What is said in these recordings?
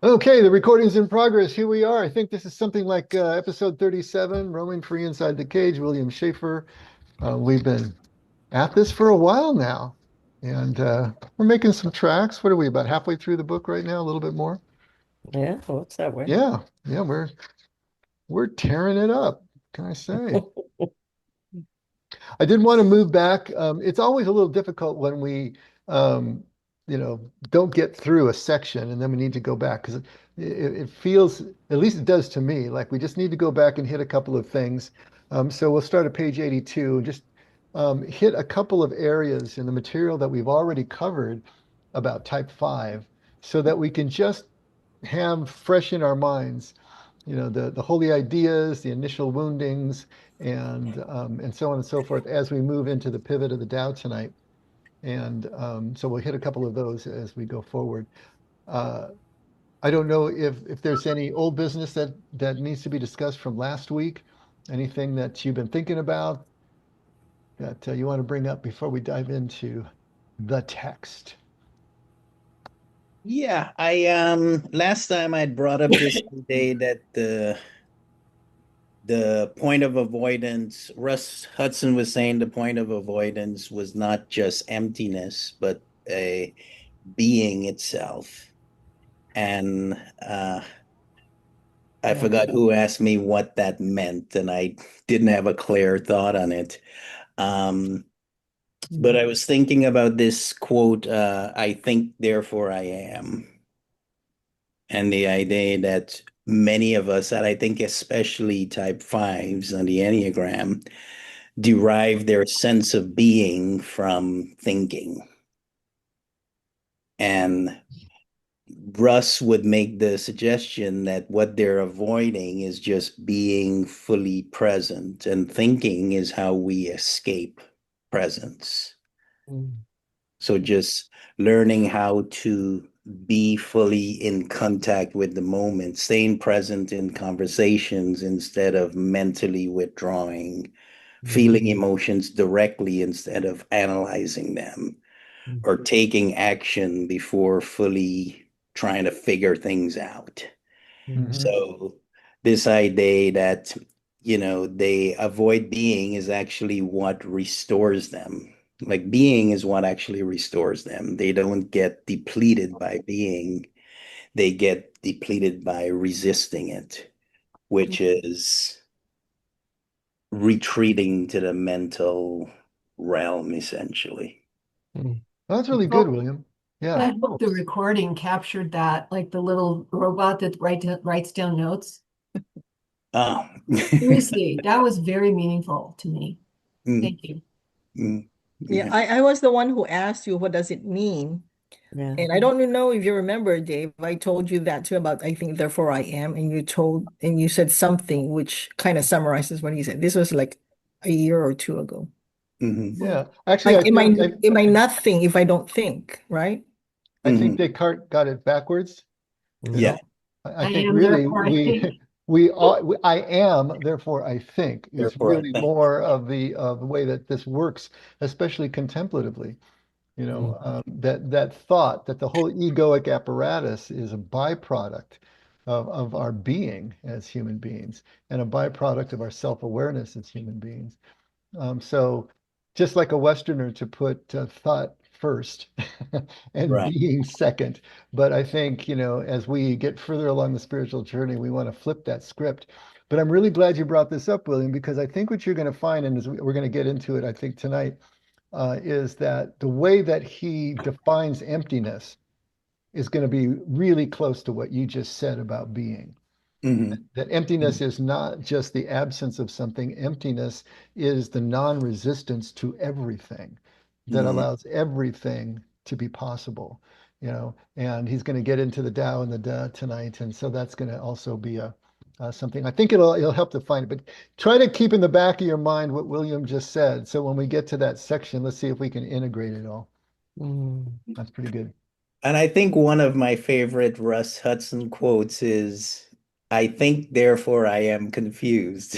Okay, the recording's in progress. Here we are. I think this is something like episode 37, Roaming Free Inside the Cage, William Schafer. We've been at this for a while now, and we're making some tracks. What are we, about halfway through the book right now? A little bit more? Yeah, looks that way. Yeah, we're tearing it up, can I say? I did want to move back. It's always a little difficult when we, um, don't get through a section and then we need to go back because it feels, at least it does to me, like we just need to go back and hit a couple of things. So we'll start at page 82 and just hit a couple of areas in the material that we've already covered about type 5 so that we can just have fresh in our minds, the holy ideas, the initial woundings, and so on and so forth as we move into the pivot of the Tao tonight. And so we'll hit a couple of those as we go forward. Uh, I don't know if there's any old business that needs to be discussed from last week. Anything that you've been thinking about that you want to bring up before we dive into the text? Yeah, I last time I'd brought up this day that the point of avoidance, Russ Hudson was saying the point of avoidance was not just emptiness, but a being itself. And I forgot who asked me what that meant, and I didn't have a clear thought on it. Um, but I was thinking about this quote, I think, therefore I am. And the idea that many of us, and I think especially type fives on the Enneagram, derive their sense of being from thinking. And Russ would make the suggestion that what they're avoiding is just being fully present, and thinking is how we escape presence. Mm. So just learning how to be fully in contact with the moment, staying present in conversations instead of mentally withdrawing, feeling emotions directly instead of analyzing them, or taking action before fully trying to figure things out. Mhm. So this idea that, they avoid being is actually what restores them. Like being is what actually restores them. They don't get depleted by being, they get depleted by resisting it, which is retreating to the mental realm, essentially. Well, that's really good, Well, William. Yeah. I hope the recording captured that, like the little robot that writes down notes. Oh. Seriously, that was very meaningful to me. Mm, Thank you. mm, Yeah, yeah. I was the one who asked you what does it mean? Yeah. And I don't know if you remember, Dave. I told you that too about I think therefore I am, and you said something which kind of summarizes what he said. This was like a year or two ago. Mhm, Yeah. Actually, Like am I nothing if I don't think, right? I think mhm. Descartes got it backwards. You Yeah. know, I I think am, really therefore I think. I am, therefore I think is Therefore, I really think. more of the way that this works, especially contemplatively. That thought that the whole egoic apparatus is a byproduct of our being as human beings and a byproduct of our self-awareness as human beings. So just like a Westerner to put thought first and Right. being second. But I think, as we get further along the spiritual journey, we want to flip that script. But I'm really glad you brought this up, William, because I think what you're going to find, and as we're going to get into it, I think tonight, is that the way that he defines emptiness is going to be really close to what you just said about being. Mhm, That emptiness is not just the absence of something. Emptiness is the non-resistance to everything that mhm. allows everything to be possible, and he's going to get into the Tao and the Da tonight. And so that's going to also be something. I think it'll help to find it, but try to keep in the back of your mind what William just said. So when we get to that section, let's see if we can integrate it all. Mm. That's pretty good. And I think one of my favorite Russ Hudson quotes is, I think, therefore I am confused.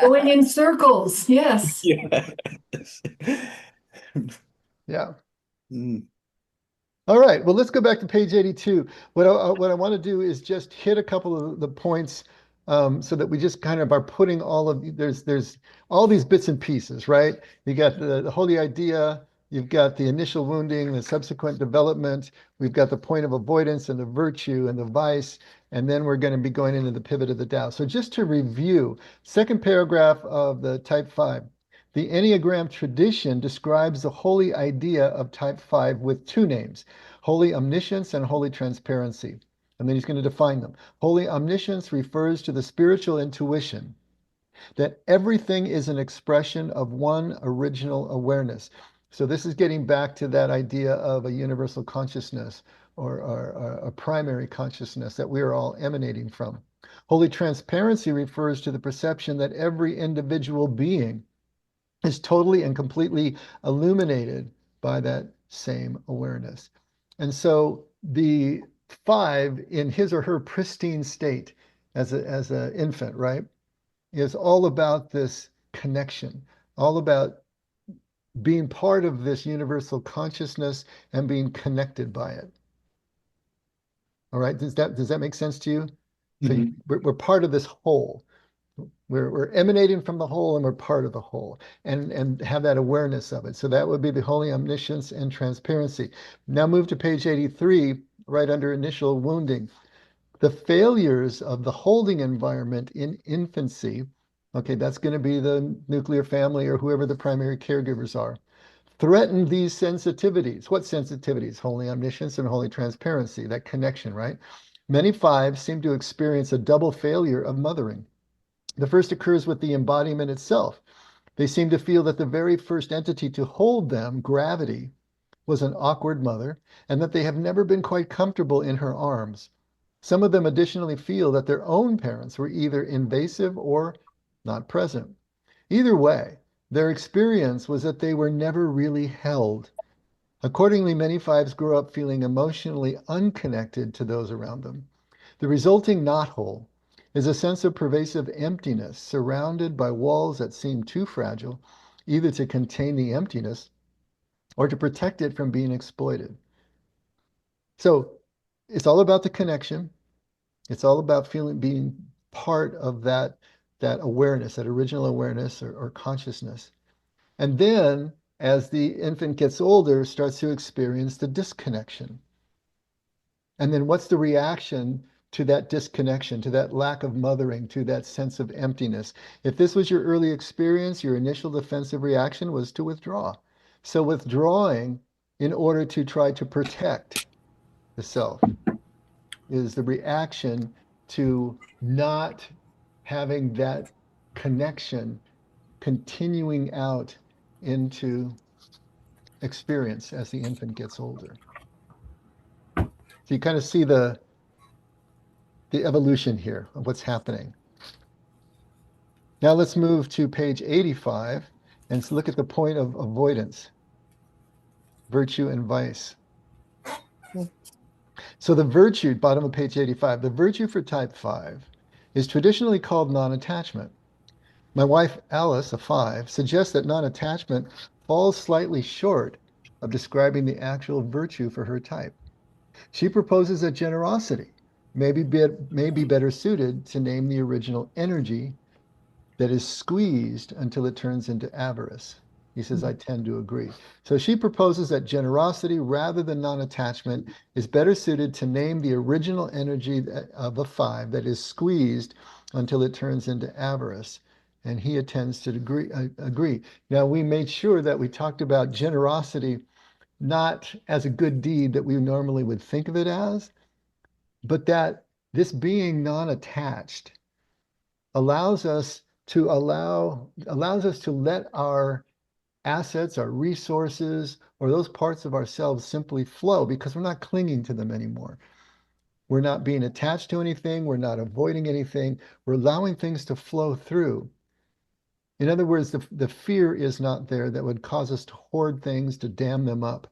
Going in circles, yes. Yes. Yeah. Mm. All right, well, let's go back to page 82. What I want to do is just hit a couple of the points so that we just kind of are putting all of there's all these bits and pieces, right? You got the holy idea, you've got the initial wounding, the subsequent development, we've got the point of avoidance and the virtue and the vice, and then we're going to be going into the pivot of the Tao. So just to review, second paragraph of the type 5. The Enneagram tradition describes the holy idea of type 5 with two names, holy omniscience and holy transparency. And then he's going to define them. Holy omniscience refers to the spiritual intuition that everything is an expression of one original awareness. So this is getting back to that idea of a universal consciousness or a primary consciousness that we are all emanating from. Holy transparency refers to the perception that every individual being is totally and completely illuminated by that same awareness. And so the 5 in his or her pristine state as an infant, right, is all about this connection, all about being part of this universal consciousness and being connected by it. All right, does that make sense to you? So we're part of this whole. We're emanating from the whole and we're part of the whole and have that awareness of it. So that would be the holy omniscience and transparency. Now move to page 83, right under initial wounding. The failures of the holding environment in infancy, okay, that's going to be the nuclear family or whoever the primary caregivers are, threaten these sensitivities. What sensitivities? Holy omniscience and holy transparency, that connection, right? Many 5s seem to experience a double failure of mothering. The first occurs with the embodiment itself. They seem to feel that the very first entity to hold them, gravity, was an awkward mother, and that they have never been quite comfortable in her arms. Some of them additionally feel that their own parents were either invasive or not present. Either way, their experience was that they were never really held. Accordingly, many 5s grow up feeling emotionally unconnected to those around them. The resulting knothole is a sense of pervasive emptiness surrounded by walls that seem too fragile, either to contain the emptiness or to protect it from being exploited. So it's all about the connection. It's all about being part of that awareness, that original awareness or consciousness. And then as the infant gets older, starts to experience the disconnection. And then what's the reaction to that disconnection, to that lack of mothering, to that sense of emptiness? If this was your early experience, your initial defensive reaction was to withdraw. So withdrawing in order to try to protect the self is the reaction to not having that connection continuing out into experience as the infant gets older. So you kind of see the evolution here of what's happening. Now let's move to page 85 and look at the point of avoidance, virtue and vice. So the virtue, bottom of page 85, the virtue for type 5 is traditionally called non-attachment. My wife, Alice, a 5, suggests that non-attachment falls slightly short of describing the actual virtue for her type. She proposes that generosity may be better suited to name the original energy that is squeezed until it turns into avarice. He says, I tend to agree. So she proposes that generosity rather than non-attachment is better suited to name the original energy of a 5 that is squeezed until it turns into avarice. And he tends to agree. Now, we made sure that we talked about generosity not as a good deed that we normally would think of it as, but that this being non-attached allows us to let our assets, our resources, or those parts of ourselves simply flow because we're not clinging to them anymore. We're not being attached to anything. We're not avoiding anything. We're allowing things to flow through. In other words, the fear is not there that would cause us to hoard things, to dam them up.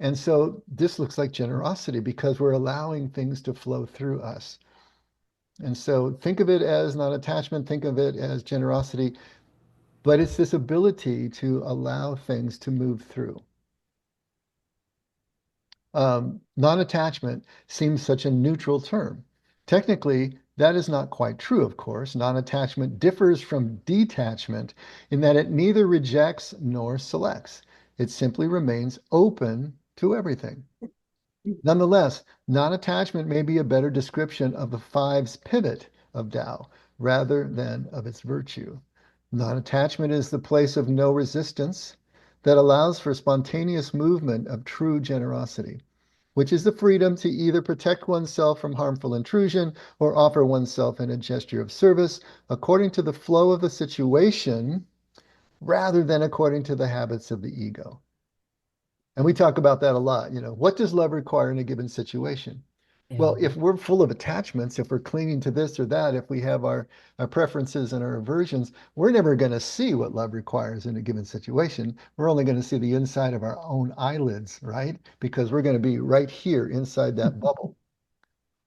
And so this looks like generosity because we're allowing things to flow through us. And so think of it as not attachment, think of it as generosity, but it's this ability to allow things to move through. non-attachment seems such a neutral term. Technically, that is not quite true, of course. Non-attachment differs from detachment in that it neither rejects nor selects. It simply remains open to everything. Nonetheless, non-attachment may be a better description of the five's pivot of Tao rather than of its virtue. Non-attachment is the place of no resistance that allows for spontaneous movement of true generosity, which is the freedom to either protect oneself from harmful intrusion or offer oneself in a gesture of service according to the flow of the situation rather than according to the habits of the ego. And we talk about that a lot. What does love require in a given situation? Well, Yeah. if we're full of attachments, if we're clinging to this or that, if we have our preferences and our aversions, we're never going to see what love requires in a given situation. We're only going to see the inside of our own eyelids, right? Because we're going to be right here inside that bubble.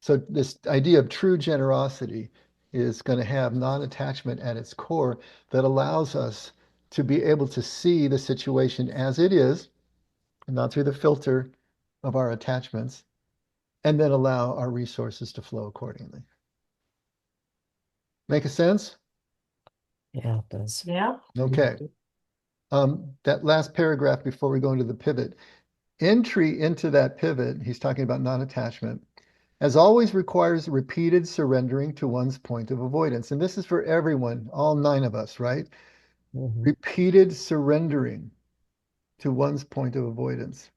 So this idea of true generosity is going to have non-attachment at its core that allows us to be able to see the situation as it is, and not through the filter of our attachments, and then allow our resources to flow accordingly. Make a sense? Yeah, it does. Yeah. Okay. That last paragraph before we go into the pivot, entry into that pivot, he's talking about non-attachment, as always requires repeated surrendering to one's point of avoidance. And this is for everyone, all 9 of us, right? Mhm. Repeated surrendering to one's point of avoidance.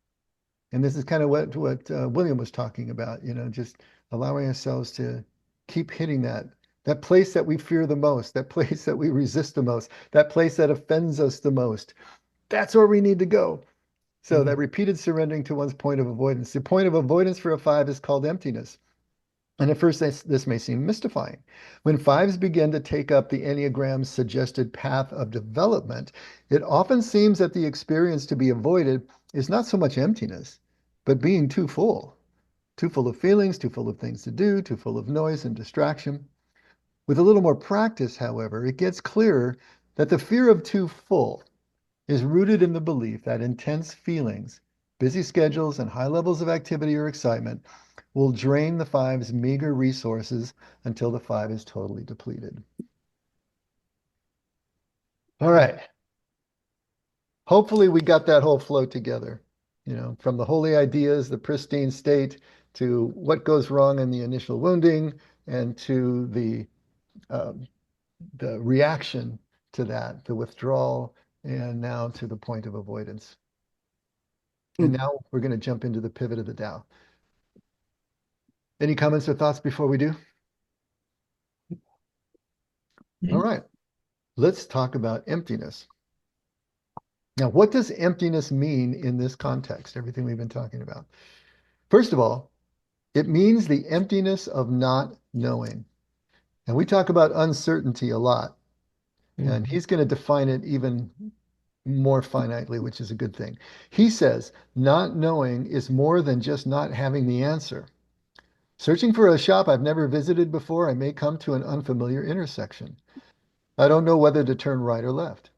And this is kind of what William was talking about, just allowing ourselves to keep hitting that place that we fear the most, that place that we resist the most, that place that offends us the most. That's where we need to go. So that repeated surrendering to one's point of avoidance. The point of avoidance for a 5 is called emptiness. And at first, this may seem mystifying. When 5s begin to take up the Enneagram's suggested path of development, it often seems that the experience to be avoided is not so much emptiness, but being too full of feelings, too full of things to do, too full of noise and distraction. With a little more practice, however, it gets clearer that the fear of too full is rooted in the belief that intense feelings, busy schedules, and high levels of activity or excitement will drain the 5's meager resources until the 5 is totally depleted. All right. Hopefully we got that whole flow together, from the holy ideas, the pristine state, to what goes wrong in the initial wounding, and to the reaction to that, the withdrawal, and now to the point of avoidance. And now we're going to jump into the pivot of the Tao. Any comments or thoughts before we do? All right, let's talk about emptiness. Now, what does emptiness mean in this context, everything we've been talking about? First of all, it means the emptiness of not knowing. And we talk about uncertainty a lot, and he's going to define it even more finitely, which is a good thing. He says, not knowing is more than just not having the answer. Searching for a shop I've never visited before, I may come to an unfamiliar intersection. I don't know whether to turn right or left.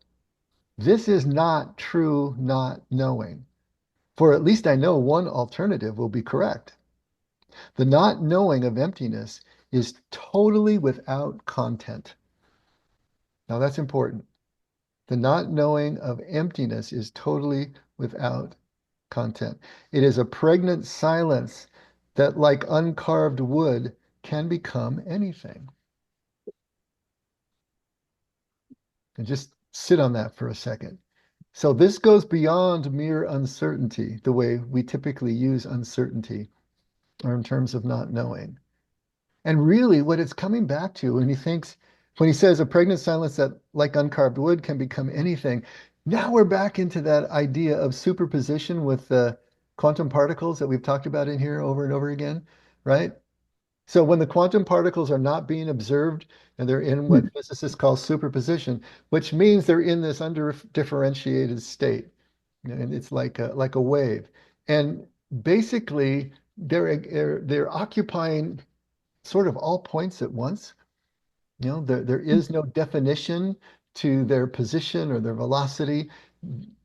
This is not true not knowing, for at least I know one alternative will be correct. The not knowing of emptiness is totally without content. Now that's important. The not knowing of emptiness is totally without content. It is a pregnant silence that, like uncarved wood, can become anything. And just sit on that for a second. So this goes beyond mere uncertainty, the way we typically use uncertainty, or in terms of not knowing. And really what it's coming back to when he says a pregnant silence that like uncarved wood can become anything, now we're back into that idea of superposition with the quantum particles that we've talked about in here over and over again, right? So when the quantum particles are not being observed and they're in what physicists call superposition, which means they're in this undifferentiated state, and it's like a wave. And basically, they're occupying sort of all points at once. There is no definition to their position or their velocity.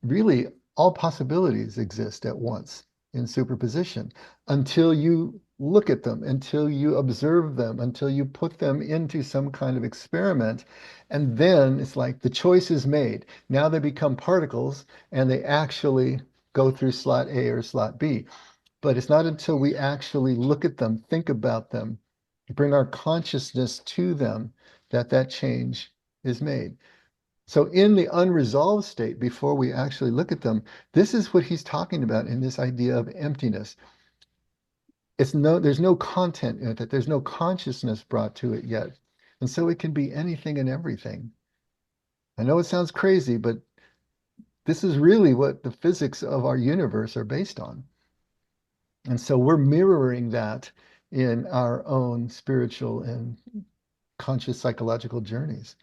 Really, all possibilities exist at once. in superposition until you look at them, until you observe them, until you put them into some kind of experiment. And then it's like the choice is made. Now they become particles and they actually go through slot A or slot B. But it's not until we actually look at them, think about them, bring our consciousness to them that that change is made. So in the unresolved state, before we actually look at them, this is what he's talking about in this idea of emptiness. There's no content in it, there's no consciousness brought to it yet. And so it can be anything and everything. I know it sounds crazy, but this is really what the physics of our universe are based on. And so we're mirroring that in our own spiritual and conscious psychological journeys.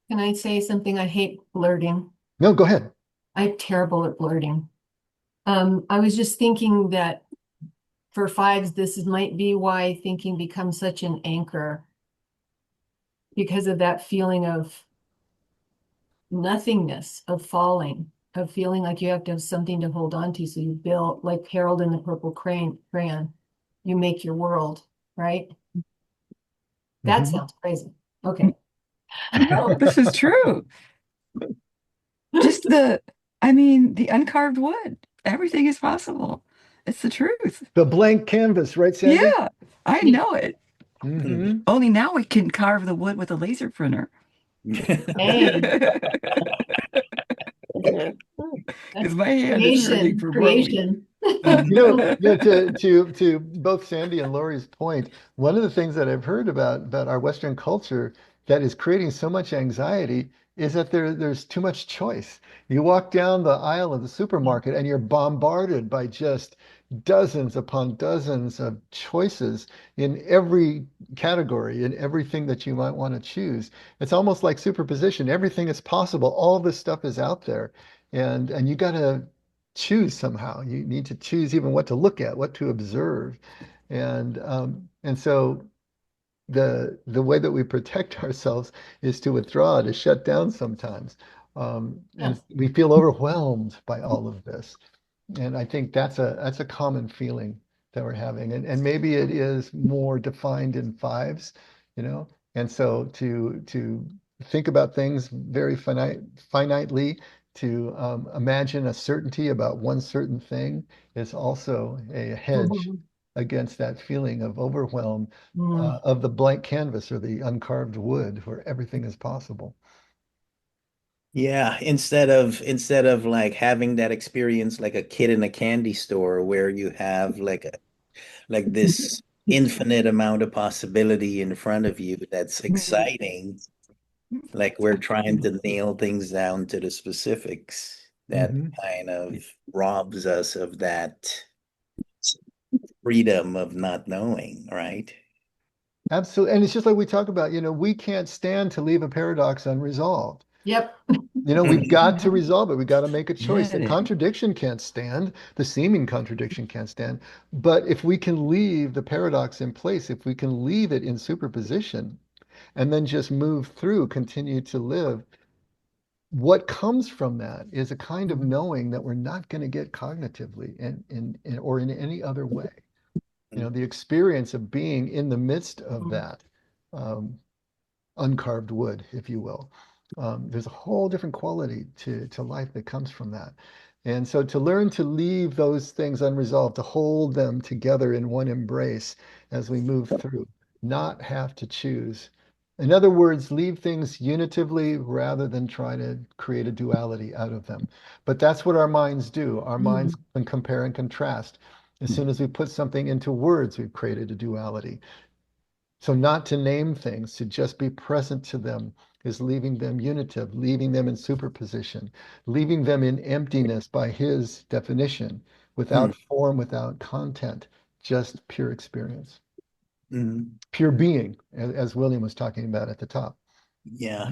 Can I say something? I hate blurting. No, go ahead. I'm terrible at blurting. I was just thinking that for fives, might be why thinking becomes such an anchor, because of that feeling of nothingness, of falling, of feeling like you have to have something to hold on to. So you build, like Harold in the Purple Crayon, you make your world, right? That Mhm. sounds crazy. Okay. No, this is true. Just I mean, the uncarved wood. Everything is possible. It's the truth. The blank canvas, right, Sandy? Yeah, I know it. Hmm. Only now we can carve the wood with a laser printer. Hey, Because my hand is hurting for blowing. creation. To both Sandy and Lori's point, one of the things that I've heard about our Western culture that is creating so much anxiety is that there's too much choice. You walk down the aisle of the supermarket and you're bombarded by just dozens upon dozens of choices in every category, in everything that you might want to choose. It's almost like superposition. Everything is possible. All this stuff is out there. And you got to choose somehow. You need to choose even what to look at, what to observe. And so the way that we protect ourselves is to withdraw, to shut down sometimes. Yeah. And we feel overwhelmed by all of this. And I think that's a common feeling that we're having. And maybe it is more defined in fives, you know. And so to think about things very finitely, to imagine a certainty about one certain thing is also a hedge Mhm. against that feeling of overwhelm Mm. of the blank canvas or the uncarved wood where everything is possible. Yeah, instead of like having that experience like a kid in a candy store where you have like this infinite amount of possibility in front of you that's exciting. Like we're trying to nail things down to the specifics that Mhm. kind of robs us of that freedom of not knowing, right? Absolutely. And it's just like we talk about, we can't stand to leave a paradox unresolved. Yep. We've got to resolve it. We got to make a choice. Yeah, The contradiction can't stand, the seeming contradiction can't stand. But if we can leave the paradox in place, if we can leave it in superposition and then just move through, continue to live, what comes from that is a kind of knowing that we're not going to get cognitively or in any other way. The experience of being in the midst of that um, uncarved wood, if you will. There's a whole different quality to life that comes from that. And so to learn to leave those things unresolved, to hold them together in one embrace as we move through, not have to choose. In other words, leave things unitively rather than try to create a duality out of them. But that's what our minds do. Our minds can compare and contrast. As soon as we put something into words, we've created a duality. So not to name things, to just be present to them is leaving them unitive, leaving them in superposition, leaving them in emptiness by his definition, without form, without content, just pure experience, pure being, as William was talking about at the top. Yeah.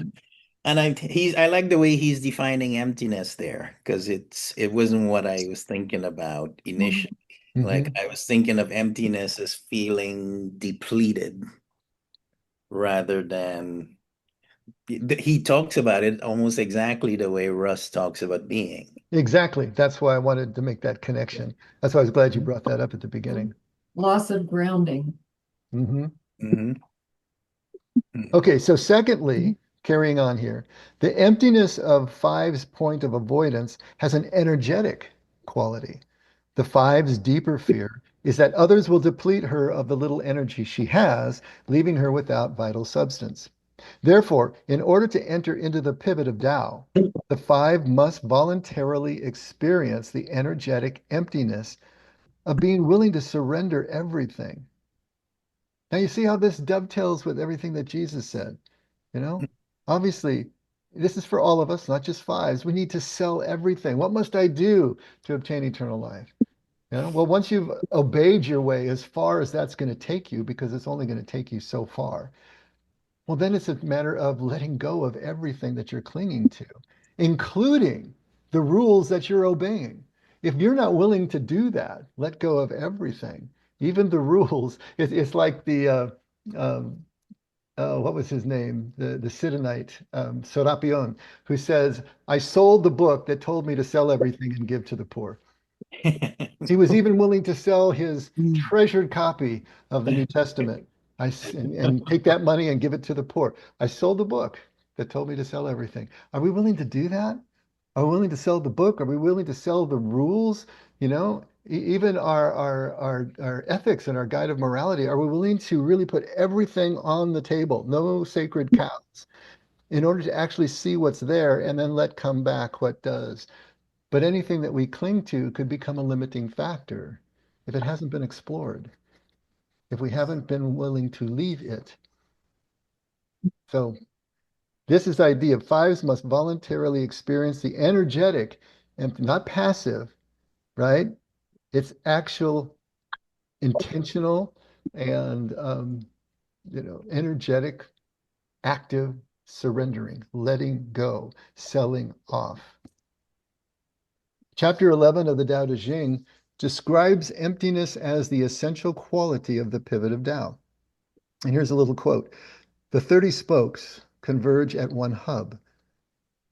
And I like the way he's defining emptiness there because it wasn't what I was thinking about initially. Like Mhm. I was thinking of emptiness as feeling depleted rather than He talks about it almost exactly the way Russ talks about being. Exactly. That's why I wanted to make that connection. That's why I was glad you brought that up at the beginning. Loss of grounding. Hmm. Mhm. Okay, so secondly, carrying on here, the emptiness of five's point of avoidance has an energetic quality. The five's deeper fear is that others will deplete her of the little energy she has, leaving her without vital substance. Therefore, in order to enter into the pivot of Tao, the five must voluntarily experience the energetic emptiness of being willing to surrender everything. Now, you see how this dovetails with everything that Jesus said. You know, obviously, this is for all of us, not just fives. We need to sell everything. What must I do to obtain eternal life? Well, once you've obeyed your way as far as that's going to take you, because it's only going to take you so far, well, then it's a matter of letting go of everything that you're clinging to, including the rules that you're obeying. If you're not willing to do that, let go of everything, even the rules. It's like the um, what was his name? The Sidonite, Serapion, who says, I sold the book that told me to sell everything and give to the poor. He was even willing to sell his Mm. treasured copy of the New Testament and take that money and give it to the poor. I sold the book that told me to sell everything. Are we willing to do that? Are we willing to sell the book? Are we willing to sell the rules? Even our ethics and our guide of morality, are we willing to really put everything on the table? No sacred cows in order to actually see what's there and then let come back what does. But anything that we cling to could become a limiting factor if it hasn't been explored, if we haven't been willing to leave it. So this is the idea of fives must voluntarily experience the energetic and not passive, right? It's actual, intentional, and energetic, active surrendering, letting go, selling off. Chapter 11 of the Tao Te Ching describes emptiness as the essential quality of the pivot of Tao. And here's a little quote. The 30 spokes converge at one hub,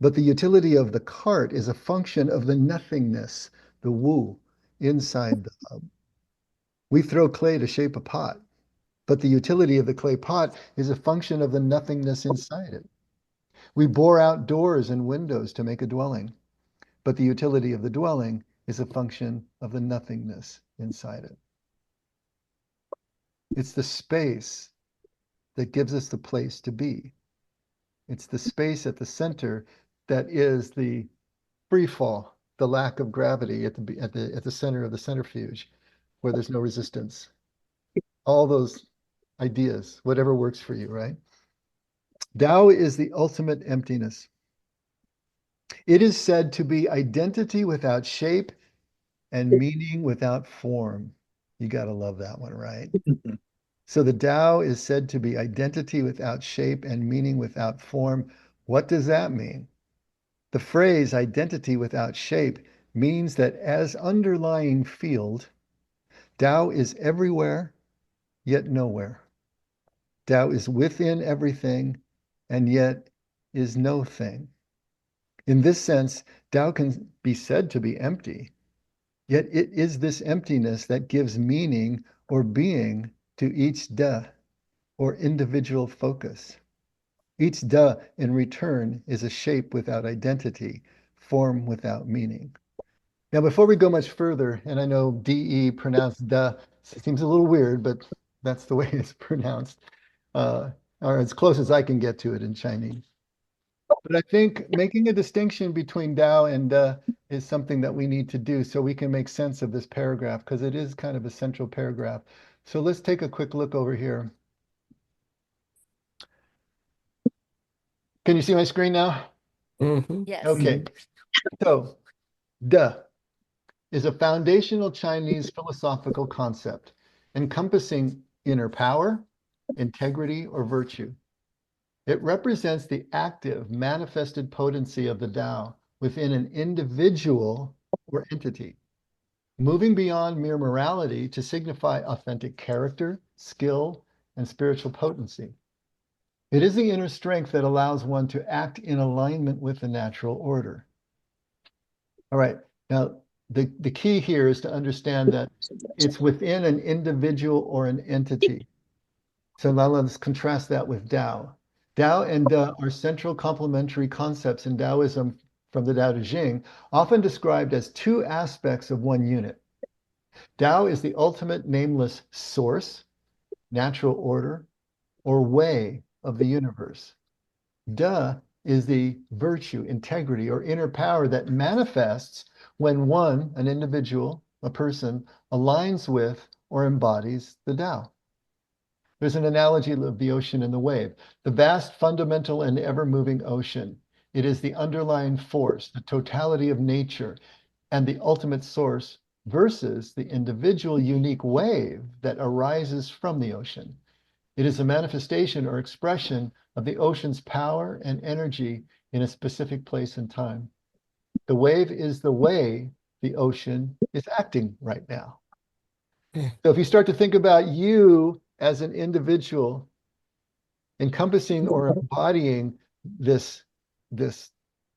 but the utility of the cart is a function of the nothingness, the wu, inside the hub. We throw clay to shape a pot, but the utility of the clay pot is a function of the nothingness inside it. We bore out doors and windows to make a dwelling, but the utility of the dwelling is a function of the nothingness inside it. It's the space that gives us the place to be. It's the space at the center that is the free fall, the lack of gravity at the center of the centrifuge, where there's no resistance. All those ideas, whatever works for you, right? Tao is the ultimate emptiness. It is said to be identity without shape and meaning without form. You got to love that one, right? So the Tao is said to be identity without shape and meaning without form. What does that mean? The phrase identity without shape means that as underlying field, Tao is everywhere, yet nowhere. Tao is within everything, and yet is no thing. In this sense, Tao can be said to be empty, yet it is this emptiness that gives meaning or being to each Da, or individual focus. Each Da, in return, is a shape without identity, form without meaning. Now, before we go much further, and I know DE pronounced Da seems a little weird, but that's the way it's pronounced, uh, or as close as I can get to it in Chinese. But I think making a distinction between Dao and Da is something that we need to do so we can make sense of this paragraph, because it is kind of a central paragraph. So let's take a quick look over here. Can you see my screen now? Yes. Okay. So, Da is a foundational Chinese philosophical concept encompassing inner power, integrity, or virtue. It represents the active, manifested potency of the Tao within an individual or entity, moving beyond mere morality to signify authentic character, skill, and spiritual potency. It is the inner strength that allows one to act in alignment with the natural order. All right. Now, the key here is to understand that it's within an individual or an entity. So now let's contrast that with Tao. Tao and Da are central complementary concepts in Taoism from the Tao Te Ching, often described as two aspects of one unit. Tao is the ultimate nameless source, natural order, or way of the universe. Da is the virtue, integrity, or inner power that manifests when one, an individual, a person, aligns with or embodies the Tao. There's an analogy of the ocean and the wave. The vast, fundamental, and ever-moving ocean. It is the underlying force, the totality of nature, and the ultimate source versus the individual unique wave that arises from the ocean. It is a manifestation or expression of the ocean's power and energy in a specific place and time. The wave is the way the ocean is acting right now. So if you start to think about you as an individual encompassing or embodying this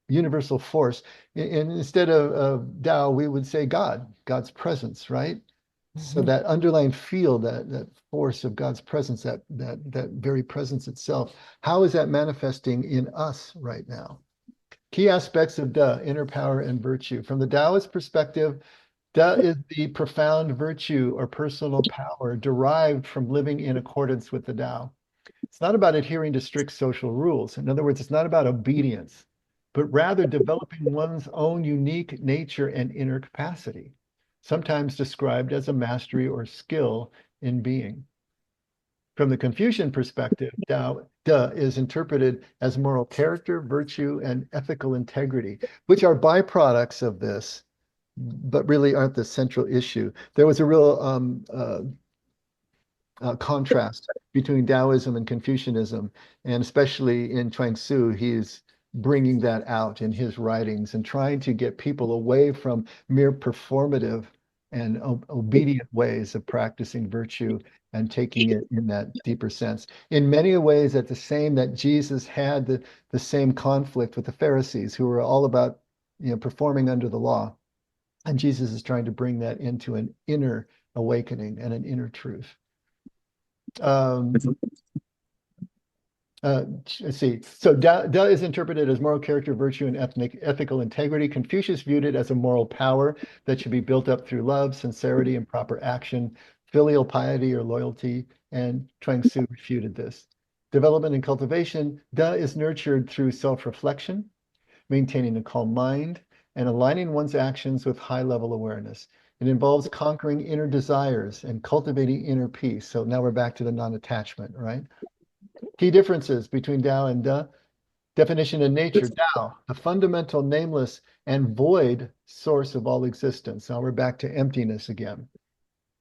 universal force, and instead of Tao, we would say God's presence, right? So that underlying field, that force of God's presence, that very presence itself, how is that manifesting in us right now? Key aspects of Da, inner power and virtue. From the Taoist perspective, Da is the profound virtue or personal power derived from living in accordance with the Tao. It's not about adhering to strict social rules. In other words, it's not about obedience, but rather developing one's own unique nature and inner capacity, sometimes described as a mastery or skill in being. From the Confucian perspective, Da is interpreted as moral character, virtue, and ethical integrity, which are byproducts of this, but really aren't the central issue. There was a real contrast between Taoism and Confucianism, and especially in Chuang Tzu, he's bringing that out in his writings and trying to get people away from mere performative and obedient ways of practicing virtue and taking it in that deeper sense. In many ways, it's the same that Jesus had the same conflict with the Pharisees, who were all about performing under the law. And Jesus is trying to bring that into an inner awakening and an inner truth. Let's see. So Da is interpreted as moral character, virtue, and ethical integrity. Confucius viewed it as a moral power that should be built up through love, sincerity, and proper action, filial piety or loyalty, and Chuang Tzu refuted this. Development and cultivation, Da is nurtured through self-reflection, maintaining a calm mind, and aligning one's actions with high-level awareness. It involves conquering inner desires and cultivating inner peace. So now we're back to the non-attachment, right? Key differences between Tao and Da. Definition in nature, Tao, the fundamental, nameless, and void source of all existence. Now we're back to emptiness again.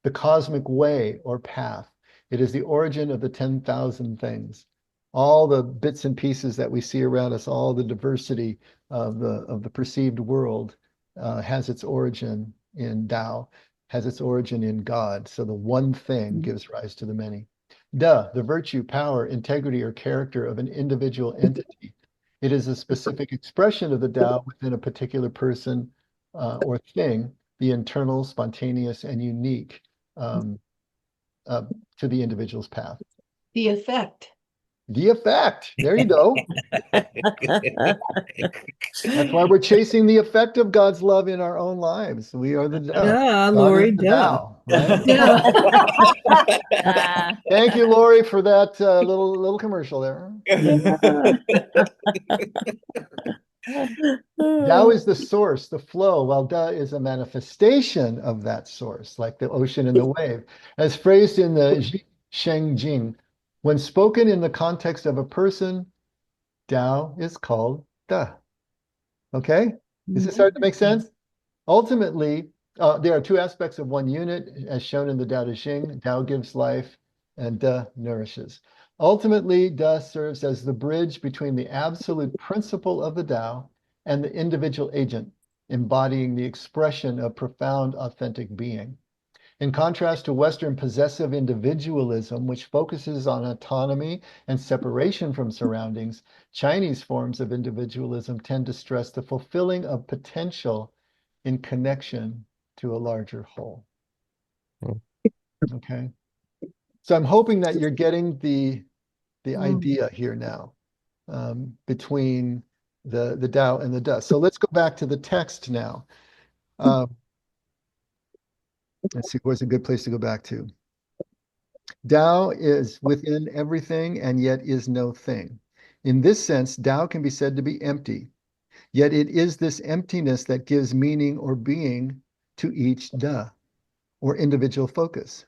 The cosmic way or path. It is the origin of the 10,000 things. All the bits and pieces that we see around us, all the diversity of the perceived world has its origin in Tao, has its origin in God. So the one thing gives rise to the many. Da, the virtue, power, integrity, or character of an individual entity. It is a specific expression of the Tao within a particular person or thing, the internal, spontaneous, and unique to the individual's path. The effect. The effect. There you go. That's why we're chasing the effect of God's love in our own lives. We are the Tao. Yeah, God Lori, is the duh. Tao, right? Ah, Thank you, Lori, for that little commercial there. Tao is the source, the flow, while Da is a manifestation of that source, like the ocean and the wave. As phrased in the Sheng Jing, when spoken in the context of a person, Tao is called Da. Okay? Is this starting to make sense? Ultimately, there are two aspects of one unit, as shown in the Tao Te Ching. Tao gives life, and Da nourishes. Ultimately, Da serves as the bridge between the absolute principle of the Tao and the individual agent, embodying the expression of profound, authentic being. In contrast to Western possessive individualism, which focuses on autonomy and separation from surroundings, Chinese forms of individualism tend to stress the fulfilling of potential in connection to a larger whole. Okay. So I'm hoping that you're getting the idea here now, between the Tao and the Da. So let's go back to the text now. Let's see, where's a good place to go back to? Tao is within everything and yet is no thing. In this sense, Tao can be said to be empty, yet it is this emptiness that gives meaning or being to each Da, or individual focus.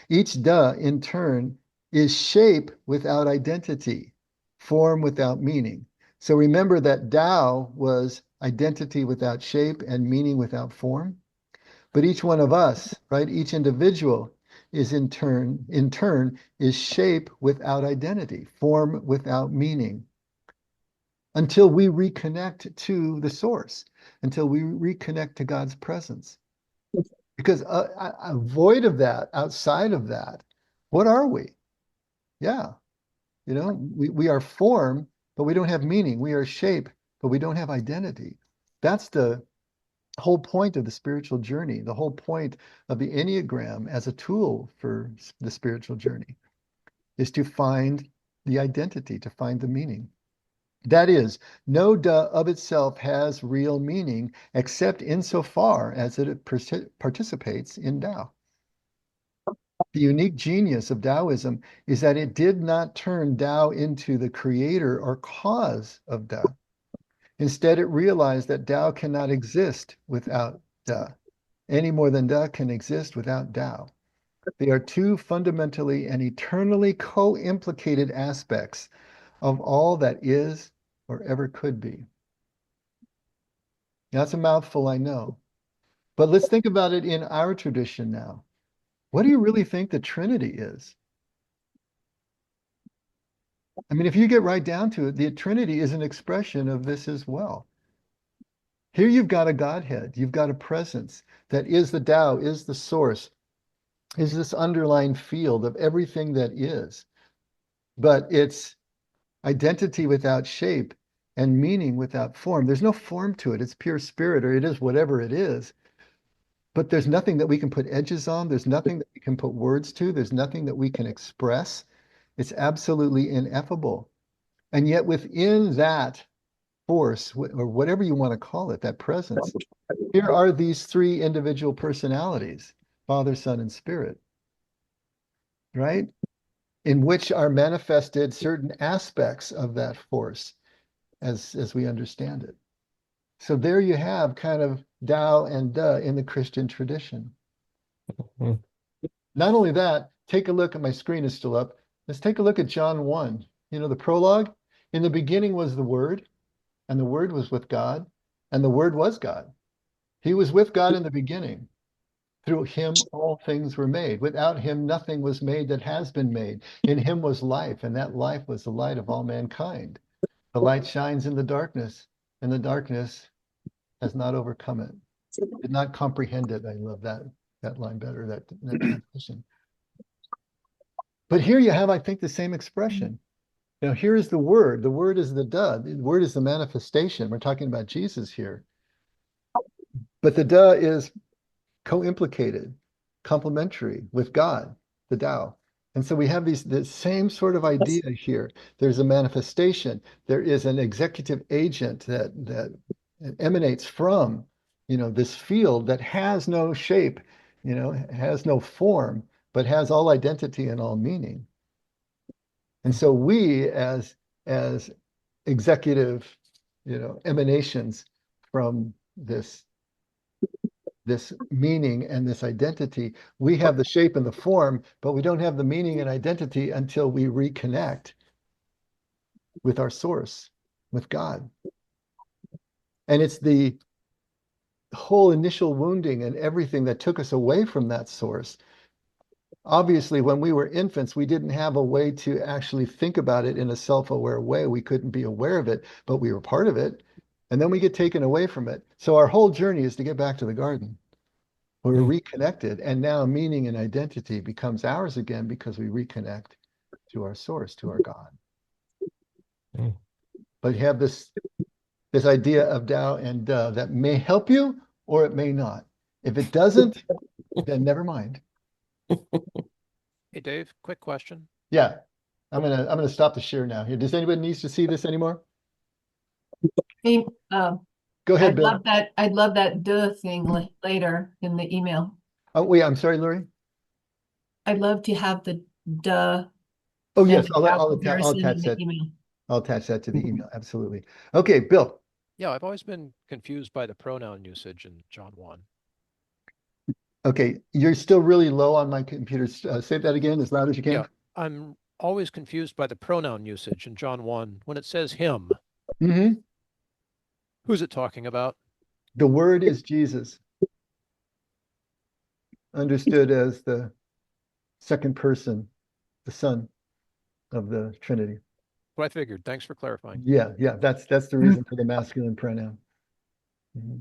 Each Da, in turn, is shape without identity, form without meaning. So remember that Tao was identity without shape and meaning without form. But each one of us, right, each individual is in turn is shape without identity, form without meaning, until we reconnect to the source, until we reconnect to God's presence. Because void of that, outside of that, what are we? Yeah, we are form, but we don't have meaning. We are shape, but we don't have identity. That's the whole point of the spiritual journey, the whole point of the Enneagram as a tool for the spiritual journey is to find the identity, to find the meaning. That is, no Da of itself has real meaning except insofar as it participates in Tao. The unique genius of Taoism is that it did not turn Tao into the creator or cause of Tao. Instead, it realized that Tao cannot exist without Da, any more than Da can exist without Tao. They are two fundamentally and eternally co-implicated aspects of all that is or ever could be. That's a mouthful, I know. But let's think about it in our tradition now. What do you really think the Trinity is? I mean, if you get right down to it, the Trinity is an expression of this as well. Here you've got a Godhead, you've got a presence that is the Tao, is the source, is this underlying field of everything that is. But it's identity without shape and meaning without form. There's no form to it. It's pure spirit, or it is whatever it is. But there's nothing that we can put edges on. There's nothing that we can put words to. There's nothing that we can express. It's absolutely ineffable. And yet within that force, or whatever you want to call it, that presence, here are these three individual personalities, Father, Son, and Spirit, right? In which are manifested certain aspects of that force as we understand it. So there you have kind of Tao and Da in the Christian tradition. Not only that, take a look at my screen is still up. Let's take a look at John 1. The prologue. In the beginning was the Word, and the Word was with God, and the Word was God. He was with God in the beginning. Through him, all things were made. Without him, nothing was made that has been made. In him was life, and that life was the light of all mankind. The light shines in the darkness, and the darkness has not overcome it. Did not comprehend it. I love that line better, that translation. But here you have, I think, the same expression. Here is the Word. The Word is the Da. The Word is the manifestation. We're talking about Jesus here. But the Da is co-implicated, complementary with God, the Tao. And so we have the same sort of idea here. There's a manifestation. There is an executive agent that emanates from, this field that has no shape, has no form, but has all identity and all meaning. And so we as executive, emanations from this meaning and this identity, we have the shape and the form, but we don't have the meaning and identity until we reconnect with our source, with God. And it's the whole initial wounding and everything that took us away from that source. Obviously, when we were infants, we didn't have a way to actually think about it in a self-aware way. We couldn't be aware of it, but we were part of it. And then we get taken away from it. So our whole journey is to get back to the garden. We're reconnected, and now meaning and identity becomes ours again because we reconnect to our source, to our God. But you have this idea of Tao and Da that may help you or it may not. If it doesn't, then never mind. Hey, Dave, quick question. Yeah, I'm gonna stop the share now. Here, does anybody needs to see this anymore? Hey, Go ahead, I'd Bill. love that. I'd love that duh thing later in the email. Oh, wait, I'm sorry, Lori. I'd love to have the duh Oh, and yes, the I'll, Tao I'll comparison in attach the that. email. I'll attach that to the email. Absolutely. Okay, Bill. Yeah, I've always been confused by the pronoun usage in John 1. Okay, you're still really low on my computer. Say that again as loud as you can. Yeah, I'm always confused by the pronoun usage in John 1 when it says him. Mm-hmm. Who's it talking about? The word is Jesus, understood as the second person, the Son of the Trinity. What I figured. Thanks for clarifying. Yeah, that's the reason for the masculine pronoun. Mhm.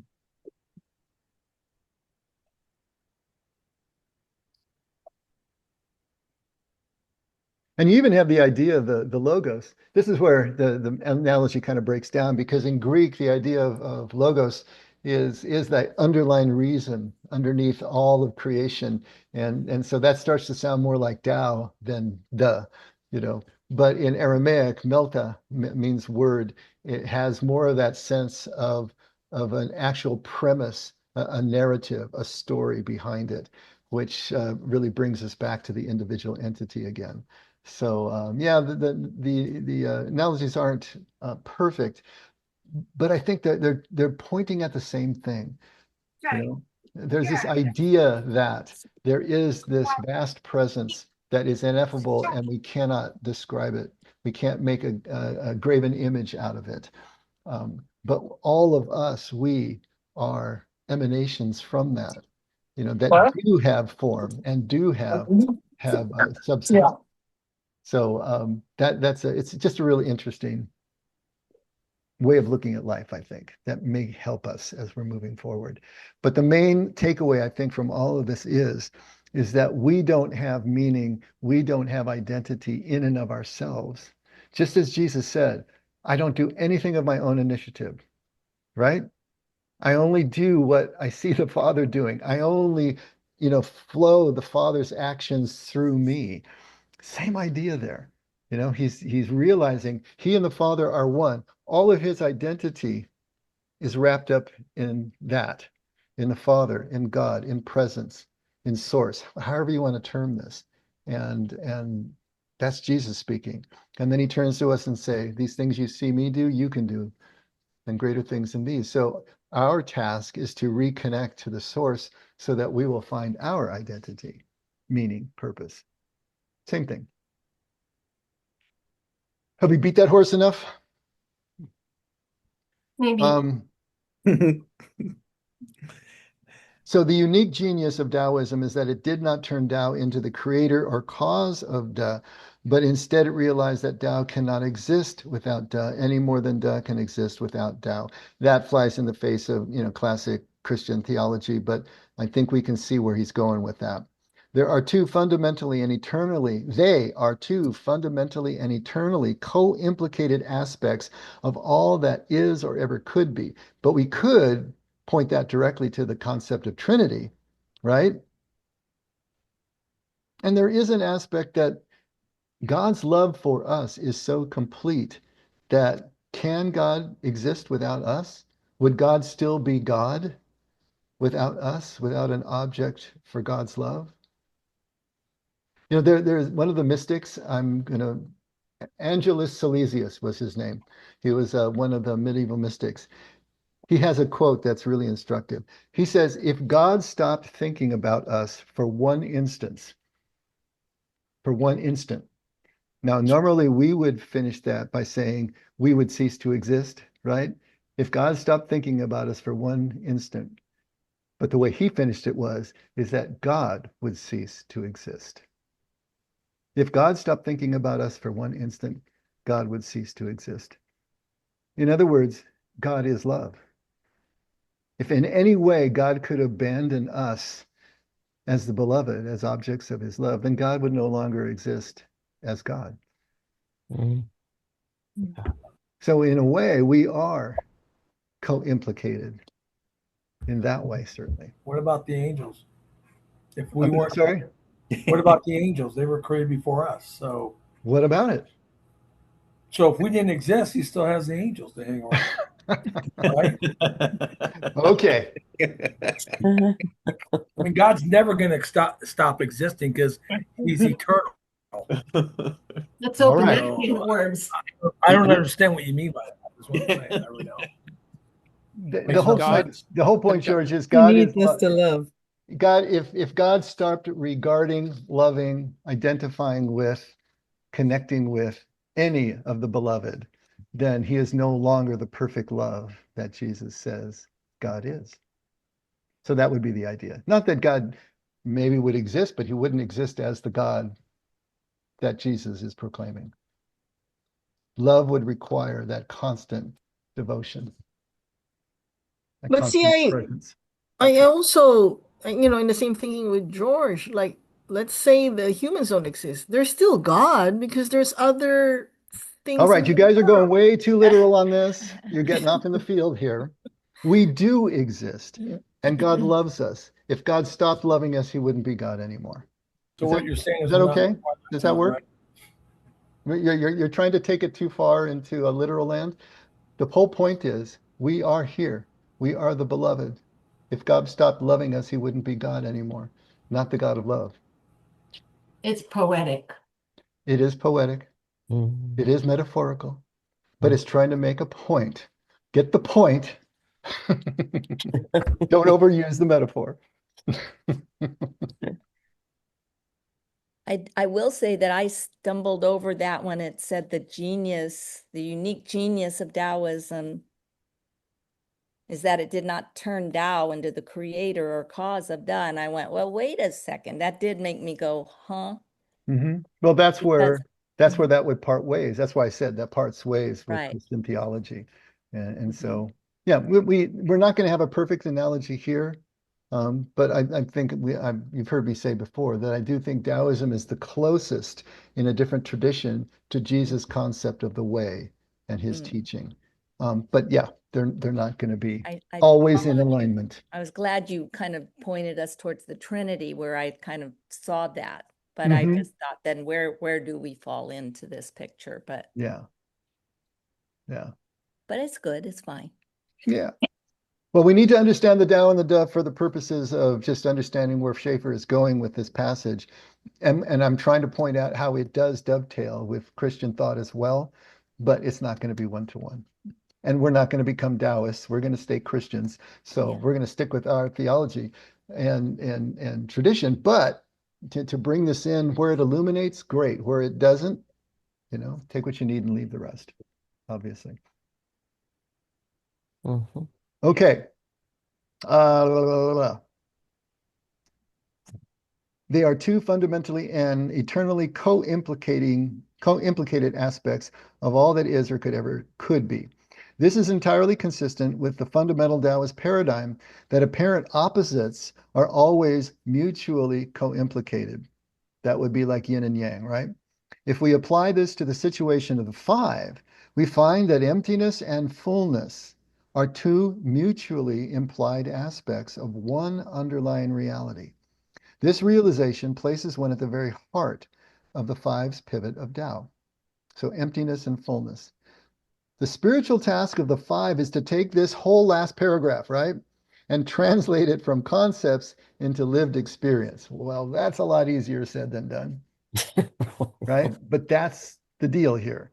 And you even have the idea of the logos. This is where the analogy kind of breaks down, because in Greek, the idea of logos is that underlying reason underneath all of creation. And so that starts to sound more like Tao than the, you know. But in Aramaic, melta means word. It has more of that sense of an actual premise, a narrative, a story behind it, which really brings us back to the individual entity again. So yeah, the analogies aren't perfect, but I think that they're pointing at the same thing. You know, there's this idea that there is this vast presence that is ineffable and we cannot describe it. We can't make a graven image out of it. But all of us, we are emanations from that. You know, that do have form and do have substance. So it's just a really interesting way of looking at life, I think, that may help us as we're moving forward. But the main takeaway, I think, from all of this is that we don't have meaning, we don't have identity in and of ourselves. Just as Jesus said, I don't do anything of my own initiative, right? I only do what I see the Father doing. I only, flow the Father's actions through me. Same idea there. He's realizing he and the Father are one. All of his identity is wrapped up in that, in the Father, in God, in presence, in source, however you want to term this. And that's Jesus speaking. And then he turns to us and say, these things you see me do, you can do, and greater things than these. So our task is to reconnect to the source so that we will find our identity, meaning, purpose. Same thing. Have we beat that horse enough? Maybe. So the unique genius of Taoism is that it did not turn Tao into the creator or cause of Da, but instead it realized that Tao cannot exist without Da any more than Da can exist without Tao. That flies in the face of, classic Christian theology, but I think we can see where he's going with that. They are two fundamentally and eternally co-implicated aspects of all that is or ever could be. But we could point that directly to the concept of Trinity, right? And there is an aspect that God's love for us is so complete that can God exist without us? Would God still be God without us, without an object for God's love? There's one of the mystics, Angelus Silesius was his name. He was one of the medieval mystics. He has a quote that's really instructive. He says, if God stopped thinking about us for one instant, now normally we would finish that by saying we would cease to exist, right? If God stopped thinking about us for one instant, but the way he finished it is that God would cease to exist. If God stopped thinking about us for one instant, God would cease to exist. In other words, God is love. If in any way God could abandon us as the beloved, as objects of his love, then God would no longer exist as God. Mhm. So in a way, we are co-implicated in that way, certainly. What about the angels? If we weren't, Sorry, what about the angels? They were created before us. So, what about it? so if we didn't exist, he still has the angels to hang around, right? Okay. Uh-huh. I mean, God's never going to stop existing because he's eternal. Let's All open right. that can of worms. I don't understand what you mean by that. That's what I'm saying. I really don't. The Makes whole no point, sense. the whole point, George, is He God is needs us to love. God. If God stopped regarding, loving, identifying with, connecting with any of the beloved, then he is no longer the perfect love that Jesus says God is. So that would be the idea. Not that God maybe would exist, but he wouldn't exist as the God that Jesus is proclaiming. Love would require that constant devotion, that But see, constant presence. I also, in the same thinking with George, like, let's say the humans don't exist. There's still God because there's other All things right, in you the guys are going world. way too literal on this. You're getting off in the field here. We do exist, and God loves us. If God stopped loving us, he wouldn't be God anymore. So what you're saying Is is that we're not okay? Does that work? right? You're trying to take it too far into a literal land. The whole point is we are here. We are the beloved. If God stopped loving us, he wouldn't be God anymore, not the God of love. It's poetic. It is poetic. Mhm. It is metaphorical, but it's trying to make a point. Get the point. Don't overuse the metaphor. I will say that I stumbled over that when it said the unique genius of Taoism is that it did not turn Tao into the creator or cause of Da. And I went, well, wait a second. That did make me go, huh? Well, that's Because, where that would part ways. That's why I said that parts ways with right. Christian theology. And so, yeah, we're not going to have a perfect analogy here. But I think you've heard me say before that I do think Taoism is the closest in a different tradition to Jesus' concept of the way and his teaching. But yeah, they're not going to be I always in followed you. alignment. I was glad you kind of pointed us towards the Trinity where I kind of saw that. But I just thought then where do we fall into this picture? But Yeah. it's good. It's fine. Yeah. Well, we need to understand the Tao and the Da for the purposes of just understanding where Schafer is going with this passage. And I'm trying to point out how it does dovetail with Christian thought as well, but it's not going to be one-to-one. And we're not going to become Taoists. We're going to stay Christians. So we're going to stick with our theology and tradition. But to bring this in where it illuminates, great. Where it doesn't, take what you need and leave the rest, obviously. Mhm. Okay. They are two fundamentally and eternally co-implicated aspects of all that is or could be. This is entirely consistent with the fundamental Taoist paradigm that apparent opposites are always mutually co-implicated. That would be like yin and yang, right? If we apply this to the situation of the five, we find that emptiness and fullness are two mutually implied aspects of one underlying reality. This realization places one at the very heart of the five's pivot of Tao. So emptiness and fullness. The spiritual task of the five is to take this whole last paragraph, right? And translate it from concepts into lived experience. Well, that's a lot easier said than done, right? But that's the deal here.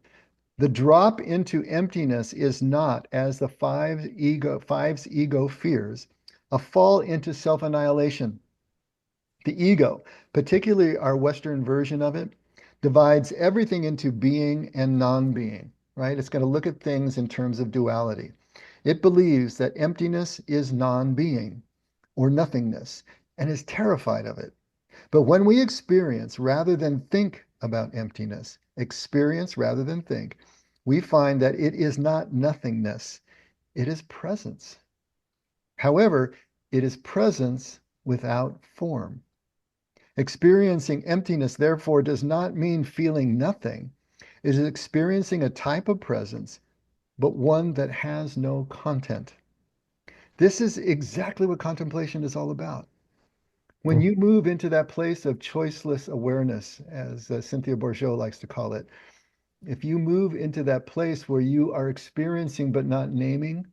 The drop into emptiness is not, as the five's ego fears, a fall into self-annihilation. The ego, particularly our Western version of it, divides everything into being and non-being, right? It's going to look at things in terms of duality. It believes that emptiness is non-being or nothingness and is terrified of it. But when we experience rather than think about emptiness, experience rather than think, we find that it is not nothingness, it is presence. However, it is presence without form. Experiencing emptiness, therefore, does not mean feeling nothing. It is experiencing a type of presence, but one that has no content. This is exactly what contemplation is all about. When you move into that place of choiceless awareness, as Cynthia Bourgeault likes to call it, if you move into that place where you are experiencing but not naming,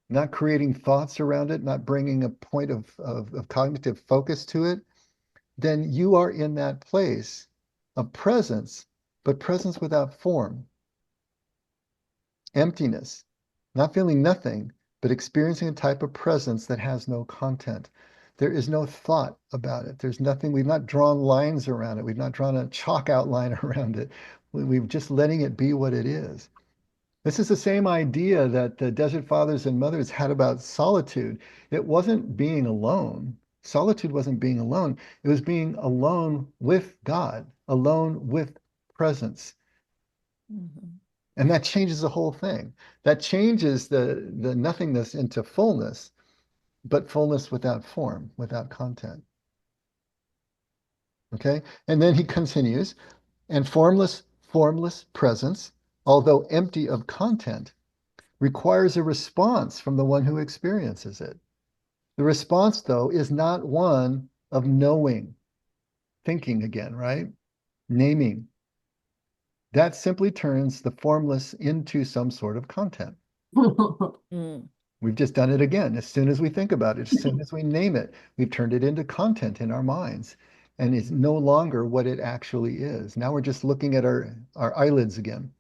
not creating thoughts around it, not bringing a point of cognitive focus to it, then you are in that place of presence, but presence without form, emptiness, not feeling nothing, but experiencing a type of presence that has no content. There is no thought about it. There's nothing, we've not drawn lines around it. We've not drawn a chalk outline around it. We've just letting it be what it is. This is the same idea that the Desert Fathers and Mothers had about solitude. It wasn't being alone. Solitude wasn't being alone. It was being alone with God, alone with presence. Mhm. And that changes the whole thing. That changes the nothingness into fullness, but fullness without form, without content. Okay? And then he continues, and formless presence, although empty of content, requires a response from the one who experiences it. The response, though, is not one of knowing, thinking again, right? Naming. That simply turns the formless into some sort of content. Mm. We've just done it again. As soon as we think about it, as soon as we name it, we've turned it into content in our minds. And it's no longer what it actually is. Now we're just looking at our eyelids again.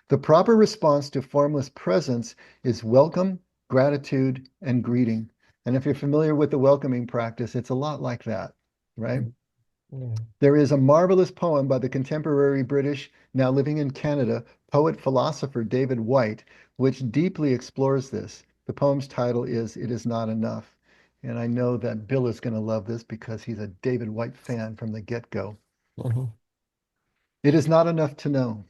The proper response to formless presence is welcome, gratitude, and greeting. And if you're familiar with the welcoming practice, it's a lot like that, right? Yeah. There is a marvelous poem by the contemporary British, now living in Canada, poet-philosopher David Whyte, which deeply explores this. The poem's title is It Is Not Enough. And I know that Bill is going to love this because he's a David Whyte fan from the get-go. Mhm. It is not enough to know.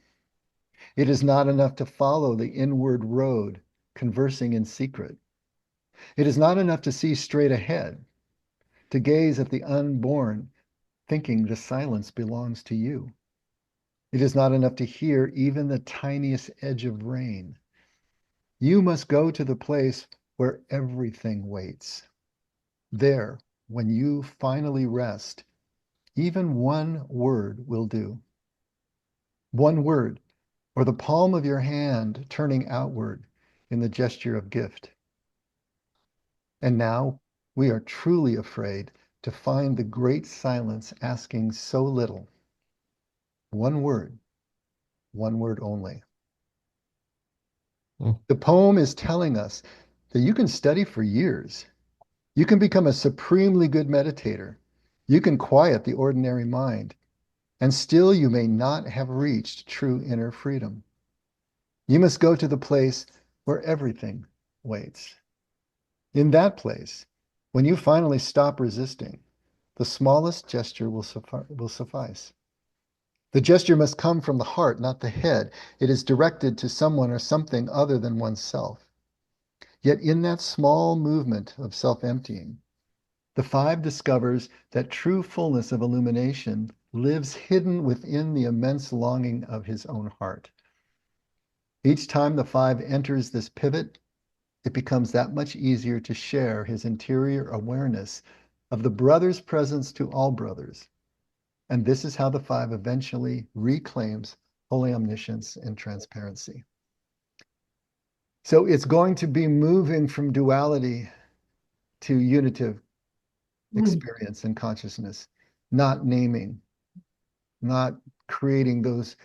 It is not enough to follow the inward road, conversing in secret. It is not enough to see straight ahead, to gaze at the unborn, thinking the silence belongs to you. It is not enough to hear even the tiniest edge of rain. You must go to the place where everything waits. There, when you finally rest, even one word will do. One word, or the palm of your hand turning outward in the gesture of gift. And now we are truly afraid to find the great silence asking so little. One word only. Mm. The poem is telling us that you can study for years. You can become a supremely good meditator. You can quiet the ordinary mind, and still you may not have reached true inner freedom. You must go to the place where everything waits. In that place, when you finally stop resisting, the smallest gesture will suffice. The gesture must come from the heart, not the head. It is directed to someone or something other than oneself. Yet in that small movement of self-emptying, the five discovers that true fullness of illumination lives hidden within the immense longing of his own heart. Each time the five enters this pivot, it becomes that much easier to share his interior awareness of the brother's presence to all brothers. And this is how the five eventually reclaims holy omniscience and transparency. So it's going to be moving from duality to unitive experience and consciousness, not naming, not creating those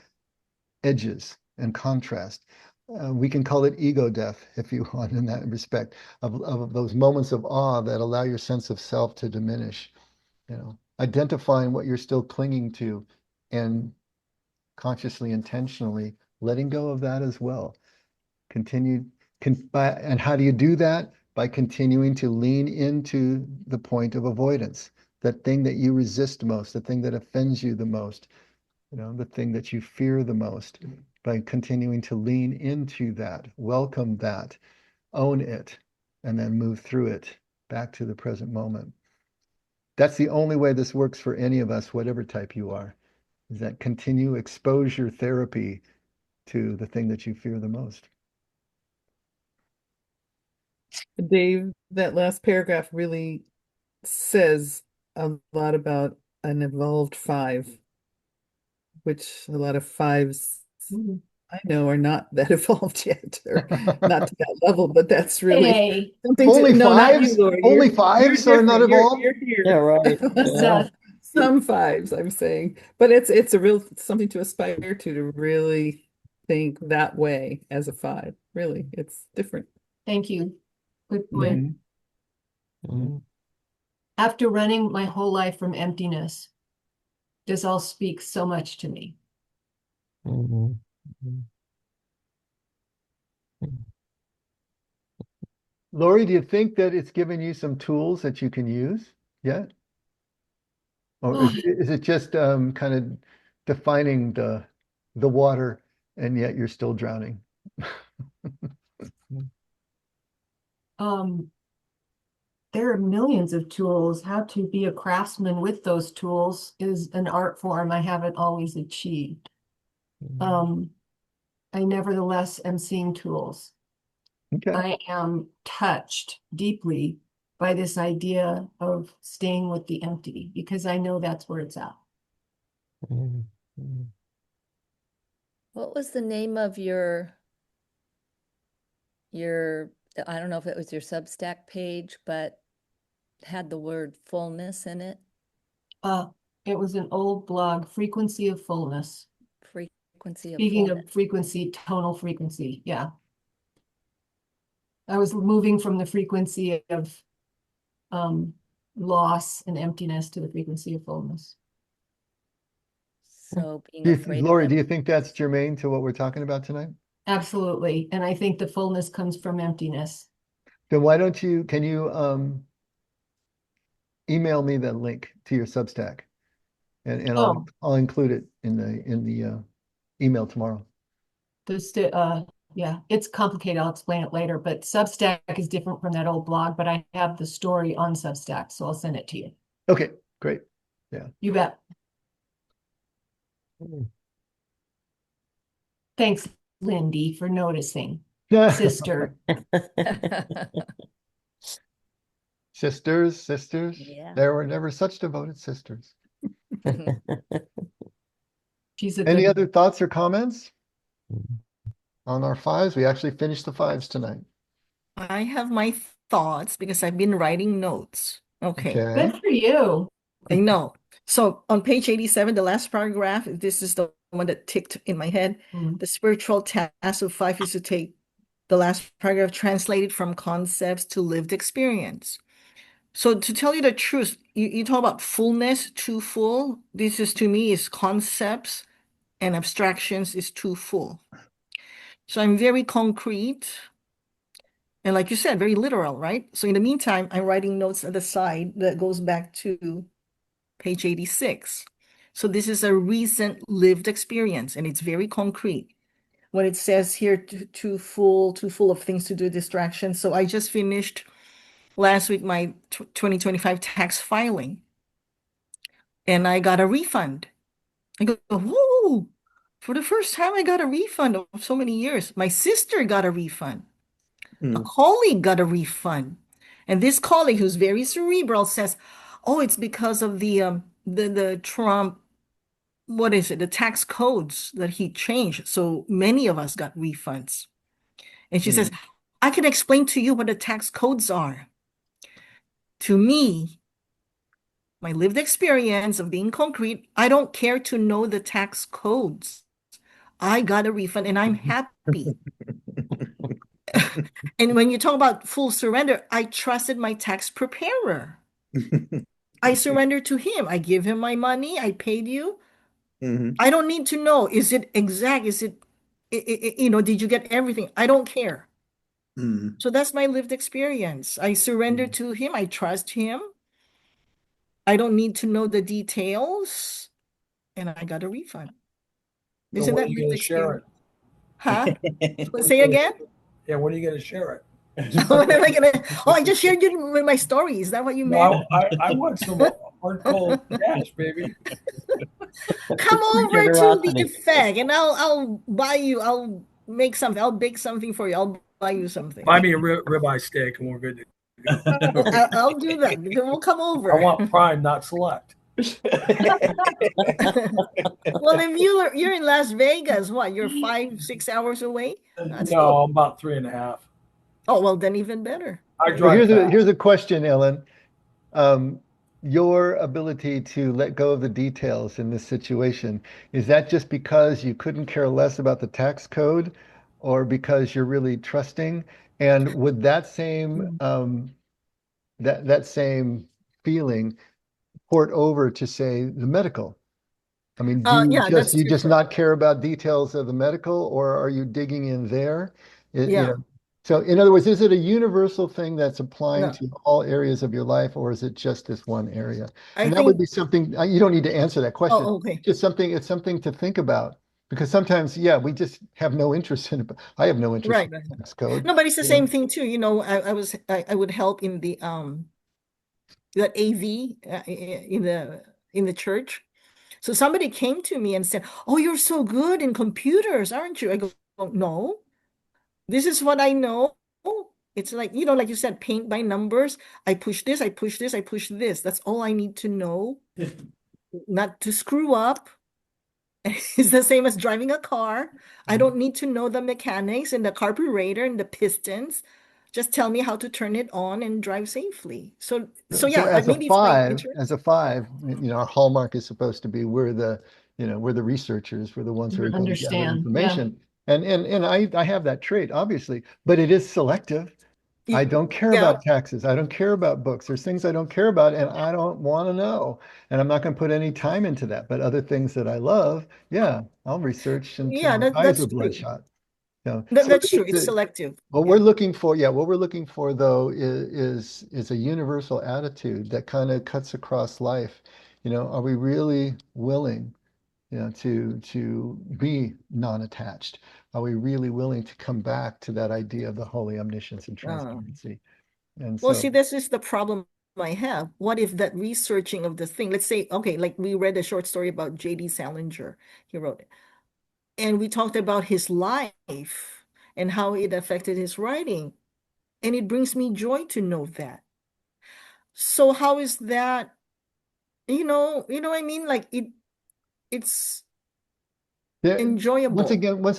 edges and contrast. We can call it ego death, if you want, in that respect, of those moments of awe that allow your sense of self to diminish. Identifying what you're still clinging to and consciously, intentionally letting go of that as well. And how do you do that? By continuing to lean into the point of avoidance, that thing that you resist most, the thing that offends you the most, the thing that you fear the most, by continuing to lean into that, welcome that, own it, and then move through it back to the present moment. that's the only way this works for any of us, whatever type you are, is that continue exposure therapy to the thing that you fear the most. Dave, that last paragraph really says a lot about an evolved five, which a lot of fives I know are not that evolved yet, or not to that level, but that's really Hey, something Only to, no, not you, fives? Lori. Only You're fives are not different. evolved? You're here. Yeah, right. Yeah. Some fives, I'm saying, but it's a real something to aspire to really think that way as a five. Really, it's different. thank you. Good point. Mm. After running my whole life from emptiness, this all speaks so much to me. Mhm. Mhm. Lori, do you think that it's given you some tools that you can use yet? Or is it just kind of defining the water and yet you're still drowning? Um, there are millions of tools. How to be a craftsman with those tools is an art form I haven't always achieved. Mhm. I nevertheless am seeing tools. Okay. I am touched deeply by this idea of staying with the empty because I know that's where it's at. Mhm. Mhm. What was the name of your, I don't know if it was your Substack page, but had the word fullness in it? It was an old blog, Frequency of Fullness. Frequency of Speaking fullness. of frequency, tonal frequency, yeah. I was moving from the frequency of loss and emptiness to the frequency of fullness. So being afraid of Lori, it. do you think that's germane to what we're talking about tonight? Absolutely. And I think the fullness comes from emptiness. Then why don't you, can you email me the link to your Substack? And Oh. I'll include it in the email tomorrow. Yeah, it's complicated. I'll explain it later, but Substack is different from that old blog, but I have the story on Substack, so I'll send it to you. Okay, great. Yeah. You bet. Mhm. Thanks, Lindy, for noticing. Sister. Sisters. Yeah. There were never such devoted sisters. She's a Any good other thoughts or comments on our fives? We actually finished the fives tonight. I have my thoughts because I've been writing notes. Okay. Okay. good for you. I know. So on page 87, the last paragraph, this is the one that ticked in my head. The spiritual task of five is to take the last paragraph translated from concepts to lived experience. So to tell you the truth, you talk about fullness, too full. This is to me is concepts and abstractions is too full. So I'm very concrete. And like you said, very literal, right? So in the meantime, I'm writing notes at the side that goes back to page 86. So this is a recent lived experience, and it's very concrete. When it says here, too full of things to do, distractions. So I just finished last week my 2025 tax filing, and I got a refund. I go, whoo! For the first time, I got a refund of so many years. My sister got a refund. A colleague got a refund. And this colleague who's very cerebral says, oh, it's because of the Trump, what is it, the tax codes that he changed. So many of us got refunds. And she says, I can explain to you what the tax codes are. To me, my lived experience of being concrete, I don't care to know the tax codes. I got a refund and I'm happy. And when you talk about full surrender, I trusted my tax preparer. I surrender to him. I give him my money. I paid you. I don't need to know. Is it exact? Is it, did you get everything? I don't care. So that's my lived experience. I surrender to him. I trust him. I don't need to know the details. And I got a refund. So Isn't what that are you lived going to share experience? it? Huh? Say again? Yeah, what are you going to share it? What am I gonna? Oh, I just shared you with my story. Is that what you meant? No, I want some hardcore cash, baby. Come over to the Generosity. effect, and I'll buy you. I'll make something. I'll bake something for you. I'll buy you something. Buy me a ribeye steak, and we're good to go. I'll do that. We'll come I over. want prime, not select. Well, if you're in Las Vegas, what? You're 5-6 hours away. That's No, I'm about 3.5. Oh, well, then even better. I So drive fast. here's a question, Ellen. Your ability to let go of the details in this situation, is that just because you couldn't care less about the tax code, or because you're really trusting? And would that same that same feeling port over to, say, the medical? I mean, Yeah, that's you just different. not care about details of the medical, or are you digging in there? You Yeah. know, so in other words, is it a universal thing that's applying No, to all areas of your life, or is it just this one area? I And that would think. be something, you don't need to answer that question. Oh, okay. It's something to think about, because sometimes, yeah, we just have no interest in it. I have no interest Right. in the tax code. No, but it's the You same know? thing too. I would help in the that AV in the church. So somebody came to me and said, "Oh, you're so good in computers, aren't you?" I go, "No, this is what I know. It's like, like you said, paint by numbers. I push this, I push this, I push this. That's all I need to know, not to screw up." It's the same as driving a car. I don't need to know the mechanics and the carburetor and the pistons. Just tell me how to turn it on and drive safely. So So yeah, maybe it's my as a interest. five, our hallmark is supposed to be, we're the researchers, we're the ones who are going to gather Understand. Yeah. information. And I have that trait, obviously, but it is selective. I don't care Yeah, about taxes. I don't care about books. There's things I don't care about, and I don't want to know. And I'm not going to put any time into that. But other things that I love, yeah, I'll research until yeah, my eyes that's are true. bloodshot. So, That's true. It's selective. what Yeah. we're looking for, what we're looking for though is a universal attitude that kind of cuts across life. Are we really willing, to be non-attached? Are we really willing to come back to that idea of the holy omniscience and Uh, transparency? And well, so, see, this is the problem I have. What if that researching of the thing, let's say, okay, like we read a short story about J.D. Salinger, he wrote it, and we talked about his life and how it affected his writing. And it brings me joy to know that. So how is that, what I mean? Like it's yeah, enjoyable. once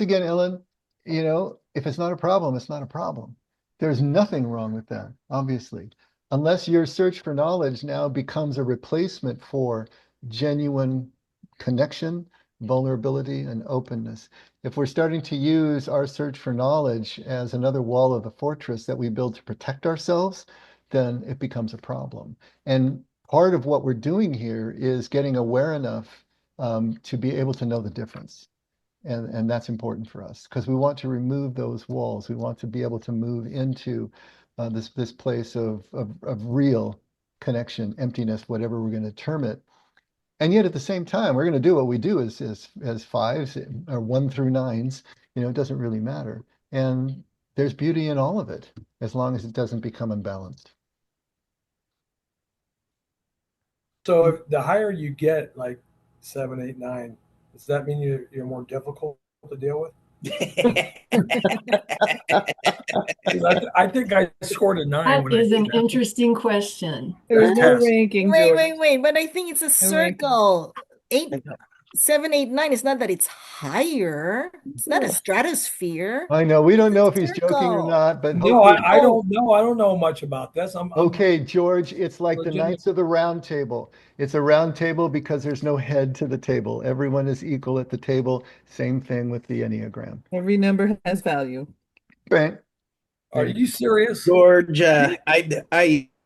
again, Ellen, if it's not a problem, it's not a problem. There's nothing wrong with that, obviously, unless your search for knowledge now becomes a replacement for genuine connection, vulnerability, and openness. If we're starting to use our search for knowledge as another wall of the fortress that we build to protect ourselves, then it becomes a problem. And part of what we're doing here is getting aware enough to be able to know the difference. And that's important for us, because we want to remove those walls. We want to be able to move into this place of real connection, emptiness, whatever we're going to term it. And yet at the same time, we're going to do what we do as fives, or 1 through 9s. It doesn't really matter. And there's beauty in all of it, as long as it doesn't become unbalanced. So if the higher you get, like 7, 8, 9, does that mean you're more difficult to deal with? I think I scored a 9 That when I is an did that. interesting question. There's no Test. ranking, Wait, George. wait, wait. But I think it's a No ranking. circle. 8, 7, 8, 9. It's not that it's higher. It's not a stratosphere. I know, we don't It's know a if he's joking or circle. not, but No, hopefully. I don't know. I don't know much about this. I'm Okay, George, it's like the legitimate. Knights of the Round Table. It's a round table because there's no head to the table. Everyone is equal at the table. Same thing with the Enneagram. Every number has value. Right. Are you serious? George, I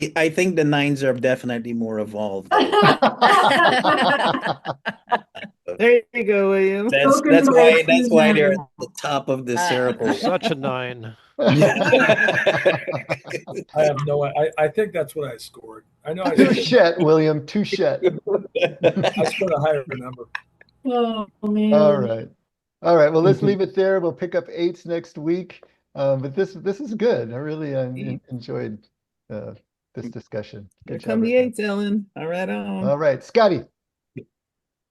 think the 9s are definitely more evolved. There you go, William. That's why they're at the top of the circle. Such a 9. I have no. I think that's what I scored. I know I Touchette, William, touchette. I scored a higher number. Oh man. All right. All right. Well, let's leave it there. We'll pick up 8s next week. But this is good. I really Ye- enjoyed this discussion. Here Good come job, the everyone. eights, Ellen. All right, on. All right, Scotty.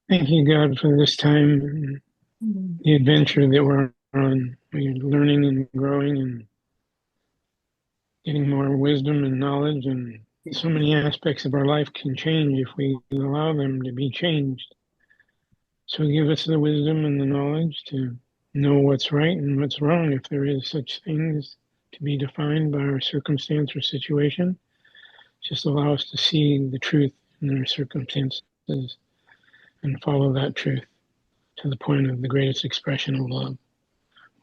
Thank you, God, for this time, the adventure that we're on. We're learning and growing and getting more wisdom and knowledge, and so many aspects of our life can change if we allow them to be changed. So give us the wisdom and the knowledge to know what's right and what's wrong, if there is such things to be defined by our circumstance or situation. Just allow us to see the truth in our circumstances and follow that truth to the point of the greatest expression of love.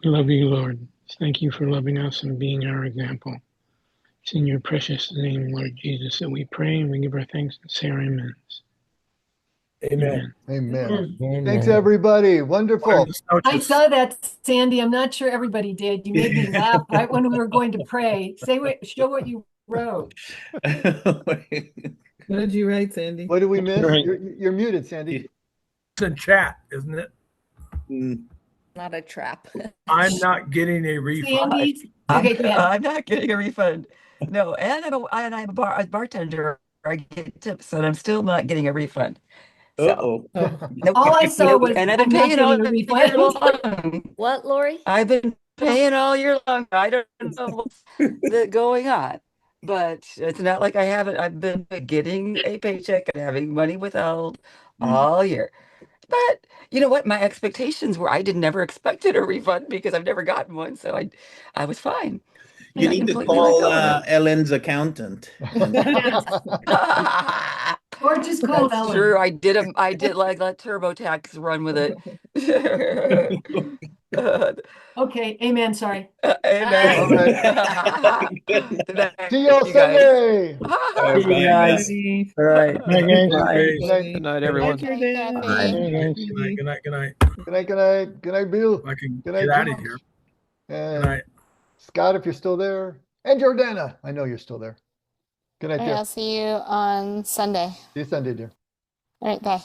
We love you, Lord. Thank you for loving us and being our example. It's in your precious name, Lord Jesus, that we pray and we give our thanks and say our amens. Amen. Amen. Amen. Thanks, everybody. Wonderful. I saw that, Sandy. I'm not sure everybody did. You made me laugh right when we were going to pray. Show what you wrote. What did you write, Sandy? What did we miss? Right. You're muted, Sandy. It's in chat, isn't it? Not a trap. I'm not getting a refund. Sandy, okay, go ahead. I'm not getting a refund. No, and I'm a bartender. I get tips, and I'm still not getting a refund. So, Uh-oh. nope, All I saw nope. was And I've I'm been not paying all getting a year refund. long. What, Lori? I've been paying all year long. I don't know what's going on, but it's not like I haven't. I've been getting a paycheck and having money withheld all year. But you know what? My expectations were I did never expected a refund because I've never gotten one, so I was fine. You And I need to completely let call go of Ellen's accountant. Yes. it. Or just call That's Ellen. true. I did like let TurboTax run with it. Okay, amen. Sorry. Amen. All right. Good night, See y'all you guys. Sunday. Bye, Bye, guys. Sandy. All right. Bye, guys. Okay. Good night. Good night, Good everyone. Thank you, Dan. Bye, guys. Good night. Good night. Good night. Good night. Good night. Good night, Bill. If I can Good get night, out of George. here. Good And night. Scott, if you're still there. And Jordana. I know you're still there. Good night, All right, dear. I'll see you on Sunday. See you Sunday, dear. All right, bye.